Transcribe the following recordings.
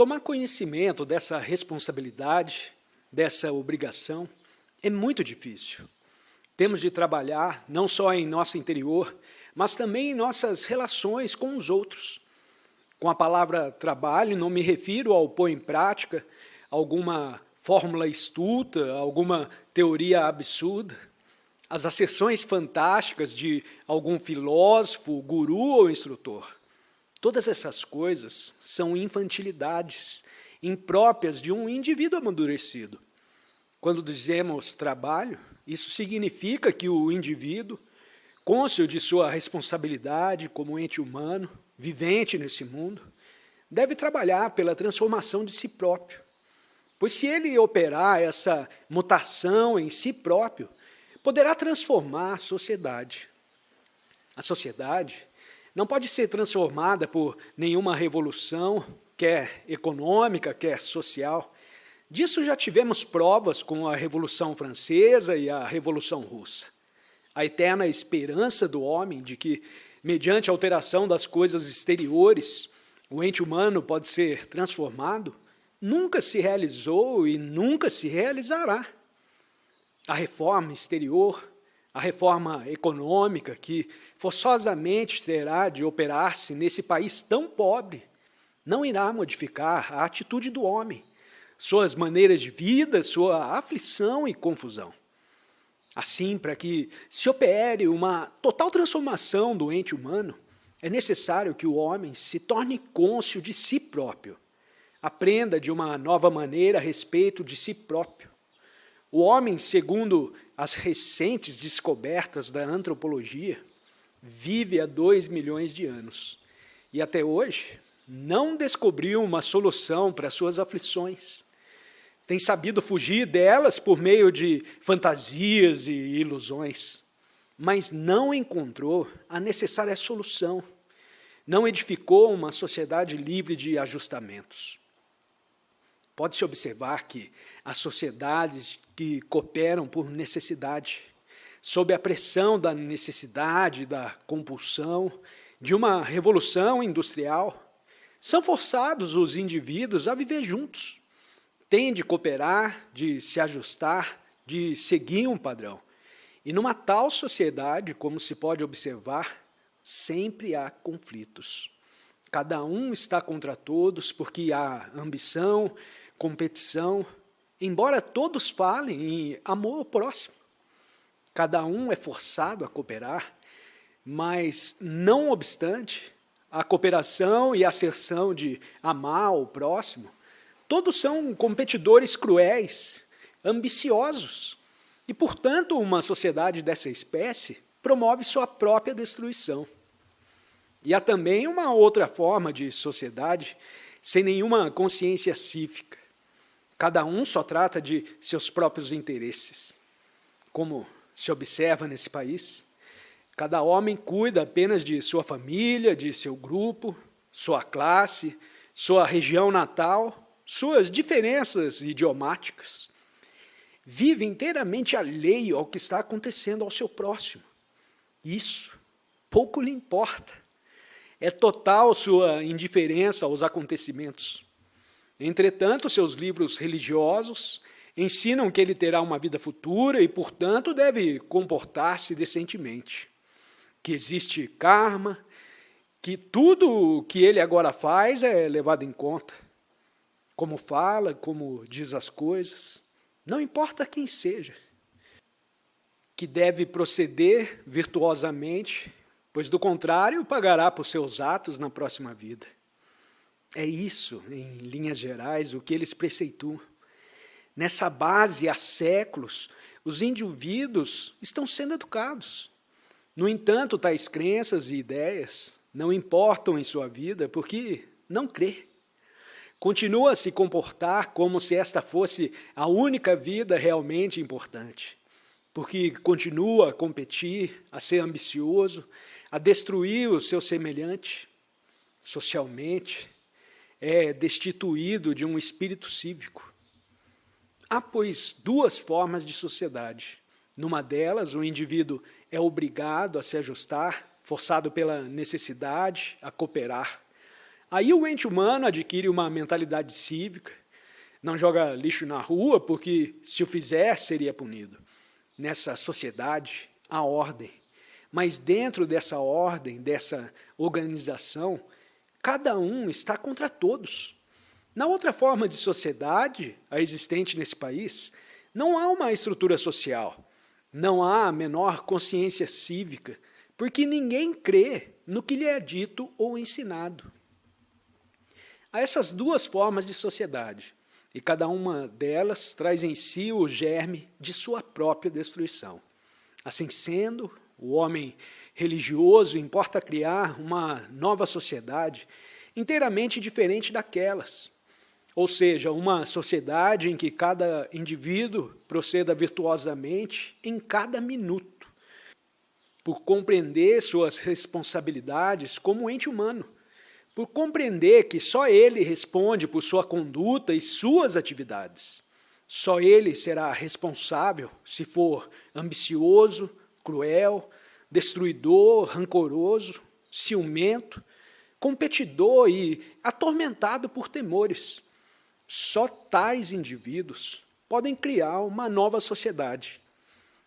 tomar conhecimento dessa responsabilidade, dessa obrigação, é muito difícil. Temos de trabalhar não só em nosso interior, mas também em nossas relações com os outros. Com a palavra trabalho, não me refiro ao pôr em prática alguma fórmula astuta, alguma teoria absurda, as asserções fantásticas de algum filósofo, guru ou instrutor. Todas essas coisas são infantilidades impróprias de um indivíduo amadurecido. Quando dizemos trabalho, isso significa que o indivíduo, cônscio de sua responsabilidade como ente humano, vivente nesse mundo, deve trabalhar pela transformação de si próprio. Pois se ele operar essa mutação em si próprio, poderá transformar a sociedade. A sociedade não pode ser transformada por nenhuma revolução, quer econômica, quer social. Disso já tivemos provas com a Revolução Francesa e a Revolução Russa. A eterna esperança do homem de que, mediante a alteração das coisas exteriores, o ente humano pode ser transformado, nunca se realizou e nunca se realizará. A reforma exterior, a reforma econômica, que forçosamente terá de operar-se nesse país tão pobre, não irá modificar a atitude do homem, suas maneiras de vida, sua aflição e confusão. Assim, para que se opere uma total transformação do ente humano, é necessário que o homem se torne cônscio de si próprio, aprenda de uma nova maneira a respeito de si próprio. O homem, segundo as recentes descobertas da antropologia, vive há 2 milhões de anos e até hoje não descobriu uma solução para suas aflições. Tem sabido fugir delas por meio de fantasias e ilusões, mas não encontrou a necessária solução. Não edificou uma sociedade livre de ajustamentos. Pode-se observar que as sociedades que cooperam por necessidade, sob a pressão da necessidade, da compulsão, de uma revolução industrial, são forçados os indivíduos a viver juntos. Têm de cooperar, de se ajustar, de seguir um padrão. E numa tal sociedade, como se pode observar, sempre há conflitos. Cada um está contra todos porque há ambição, competição, embora todos falem em amor ao próximo. Cada um é forçado a cooperar, mas, não obstante, a cooperação e a asserção de amar o próximo, todos são competidores cruéis, ambiciosos, e, portanto, uma sociedade dessa espécie promove sua própria destruição. E há também uma outra forma de sociedade sem nenhuma consciência cívica. Cada um só trata de seus próprios interesses. Como se observa nesse país, cada homem cuida apenas de sua família, de seu grupo, sua classe, sua região natal, suas diferenças idiomáticas. Vive inteiramente alheio ao que está acontecendo ao seu próximo. Isso pouco lhe importa. É total sua indiferença aos acontecimentos. Entretanto, seus livros religiosos ensinam que ele terá uma vida futura e, portanto, deve comportar-se decentemente. Que existe karma, que tudo o que ele agora faz é levado em conta. Como fala, como diz as coisas, não importa quem seja. Que deve proceder virtuosamente, pois do contrário pagará por seus atos na próxima vida. É isso, em linhas gerais, o que eles preceituam. Nessa base, há séculos, os indivíduos estão sendo educados. No entanto, tais crenças e ideias não importam em sua vida porque não crê. Continua a se comportar como se esta fosse a única vida realmente importante, porque continua a competir, a ser ambicioso, a destruir o seu semelhante. Socialmente, é destituído de um espírito cívico. Há, pois, 2 formas de sociedade. Numa delas, o indivíduo é obrigado a se ajustar, forçado pela necessidade a cooperar. Aí o ente humano adquire uma mentalidade cívica, não joga lixo na rua, porque se o fizer, seria punido. Nessa sociedade, há ordem. Mas dentro dessa ordem, dessa organização, cada um está contra todos. Na outra forma de sociedade, a existente nesse país, não há uma estrutura social, não há a menor consciência cívica, porque ninguém crê no que lhe é dito ou ensinado. Há essas duas formas de sociedade, e cada uma delas traz em si o germe de sua própria destruição. Assim sendo, o homem religioso importa criar uma nova sociedade inteiramente diferente daquelas. Ou seja, uma sociedade em que cada indivíduo proceda virtuosamente em cada minuto, por compreender suas responsabilidades como ente humano, por compreender que só ele responde por sua conduta e suas atividades. Só ele será responsável se for ambicioso, cruel, destruidor, rancoroso, ciumento, competidor e atormentado por temores. Só tais indivíduos podem criar uma nova sociedade.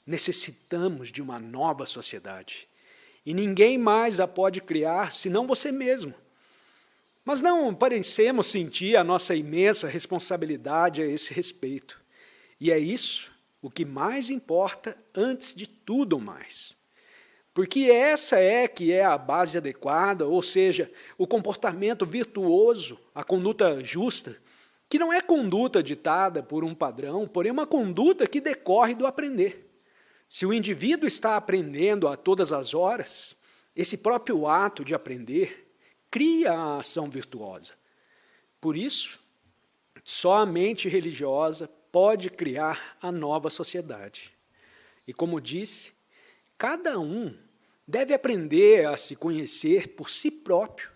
Necessitamos de uma nova sociedade. E ninguém mais a pode criar senão você mesmo. Mas não parecemos sentir a nossa imensa responsabilidade a esse respeito. E é isso o que mais importa antes de tudo mais. Porque essa é que é a base adequada, ou seja, o comportamento virtuoso, a conduta justa, que não é conduta ditada por um padrão, porém uma conduta que decorre do aprender. Se o indivíduo está aprendendo a todas as horas, esse próprio ato de aprender cria a ação virtuosa. Por isso, só a mente religiosa pode criar a nova sociedade. E como disse, cada um deve aprender a se conhecer por si próprio,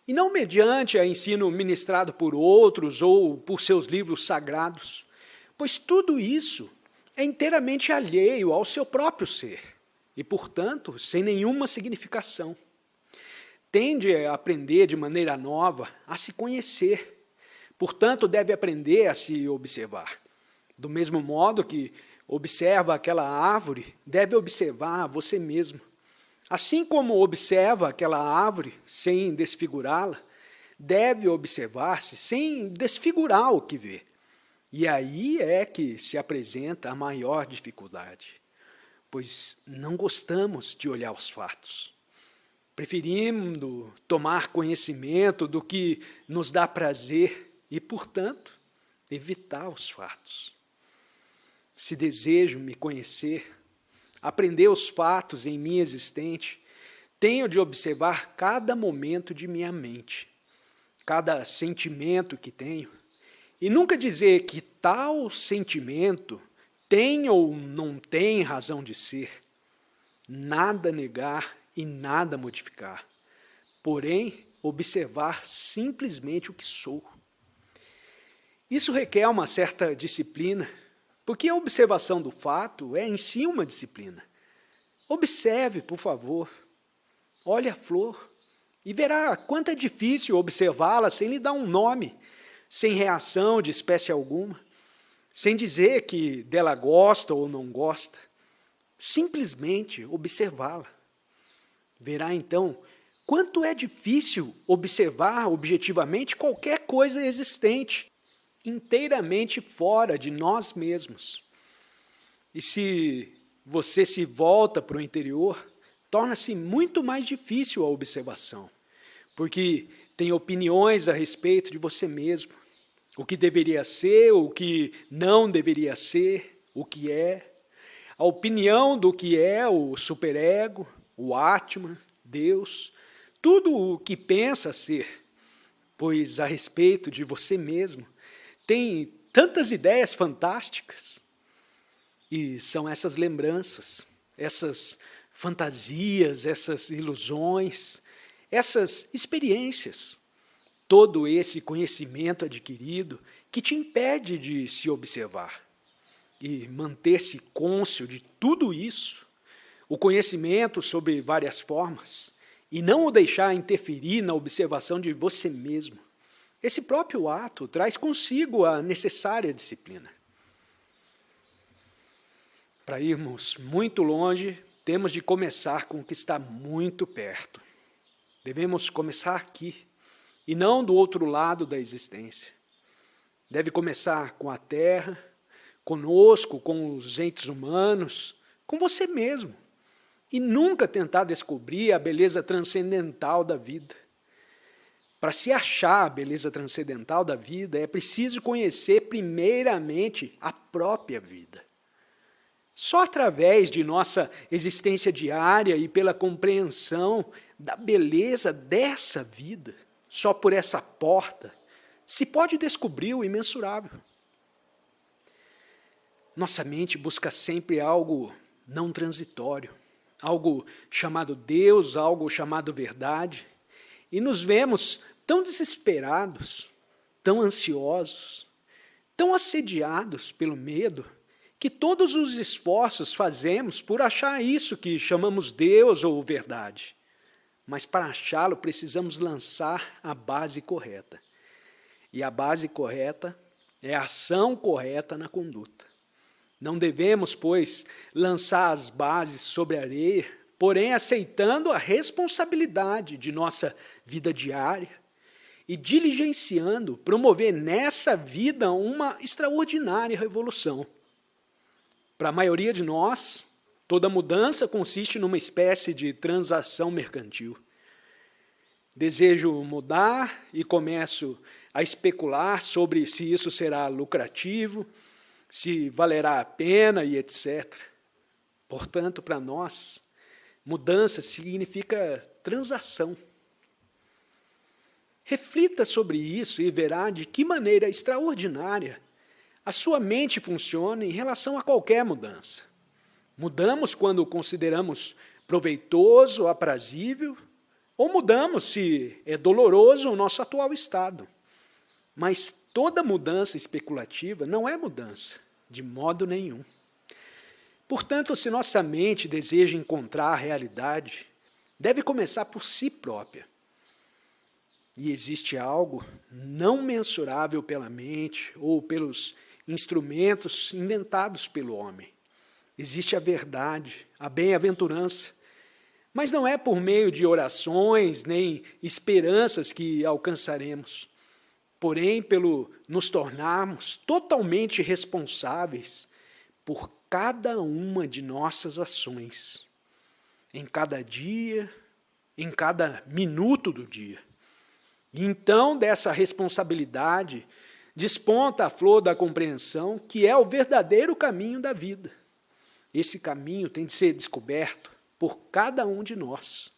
e não mediante a ensino ministrado por outros ou por seus livros sagrados, pois tudo isso é inteiramente alheio ao seu próprio ser, e, portanto, sem nenhuma significação. Tende a aprender de maneira nova a se conhecer, portanto, deve aprender a se observar. Do mesmo modo que observa aquela árvore, deve observar você mesmo. Assim como observa aquela árvore sem desfigurá-la, deve observar-se sem desfigurar o que vê. E aí é que se apresenta a maior dificuldade, pois não gostamos de olhar os fatos. Preferimos tomar conhecimento do que nos dá prazer e, portanto, evitar os fatos. Se desejo me conhecer, aprender os fatos em mim existente, tenho de observar cada momento de minha mente, cada sentimento que tenho, e nunca dizer que tal sentimento tem ou não tem razão de ser, nada negar e nada modificar, porém observar simplesmente o que sou. Isso requer uma certa disciplina, porque a observação do fato é em si uma disciplina. Observe, por favor, olhe a flor e verá quanto é difícil observá-la sem lhe dar um nome, sem reação de espécie alguma, sem dizer que dela gosta ou não gosta, simplesmente observá-la. Verá então quanto é difícil observar objetivamente qualquer coisa existente, inteiramente fora de nós mesmos. E se você se volta para o interior, torna-se muito mais difícil a observação, porque tem opiniões a respeito de você mesmo, o que deveria ser, o que não deveria ser, o que é, a opinião do que é o superego, o Atman, Deus, tudo o que pensa ser, pois a respeito de você mesmo tem tantas ideias fantásticas, e são essas lembranças, essas fantasias, essas ilusões, essas experiências, todo esse conhecimento adquirido que te impede de se observar e manter-se cônscio de tudo isso. O conhecimento sobre várias formas e não o deixar interferir na observação de você mesmo, esse próprio ato traz consigo a necessária disciplina. Para irmos muito longe, temos de começar com o que está muito perto. Devemos começar aqui, e não do outro lado da existência. Deve começar com a terra, conosco, com os entes humanos, com você mesmo. E nunca tentar descobrir a beleza transcendental da vida. Para se achar a beleza transcendental da vida, é preciso conhecer primeiramente a própria vida. Só através de nossa existência diária e pela compreensão da beleza dessa vida, só por essa porta, se pode descobrir o imensurável. Nossa mente busca sempre algo não transitório, algo chamado Deus, algo chamado verdade, e nos vemos tão desesperados, tão ansiosos, tão assediados pelo medo, que todos os esforços fazemos por achar isso que chamamos Deus ou verdade. Mas para achá-lo precisamos lançar a base correta. E a base correta é a ação correta na conduta. Não devemos, pois, lançar as bases sobre a areia, porém aceitando a responsabilidade de nossa vida diária e diligenciando promover nessa vida uma extraordinária revolução. Para a maioria de nós, toda mudança consiste numa espécie de transação mercantil. Desejo mudar e começo a especular sobre se isso será lucrativo, se valerá a pena e etc. Portanto, para nós, mudança significa transação. Reflita sobre isso e verá de que maneira extraordinária a sua mente funciona em relação a qualquer mudança. Mudamos quando consideramos proveitoso, aprazível, ou mudamos se é doloroso o nosso atual estado. Mas toda mudança especulativa não é mudança, de modo nenhum. Portanto, se nossa mente deseja encontrar a realidade, deve começar por si própria. E existe algo não mensurável pela mente ou pelos instrumentos inventados pelo homem. Existe a verdade, a bem-aventurança, mas não é por meio de orações nem esperanças que alcançaremos, porém pelo nos tornarmos totalmente responsáveis por cada uma de nossas ações, em cada dia, em cada minuto do dia. E então, dessa responsabilidade, desponta a flor da compreensão, que é o verdadeiro caminho da vida. Esse caminho tem de ser descoberto por cada um de nós,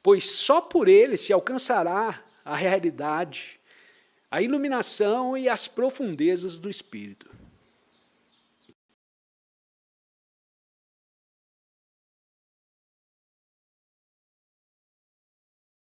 pois só por ele se alcançará a realidade, a iluminação e as profundezas do Espírito.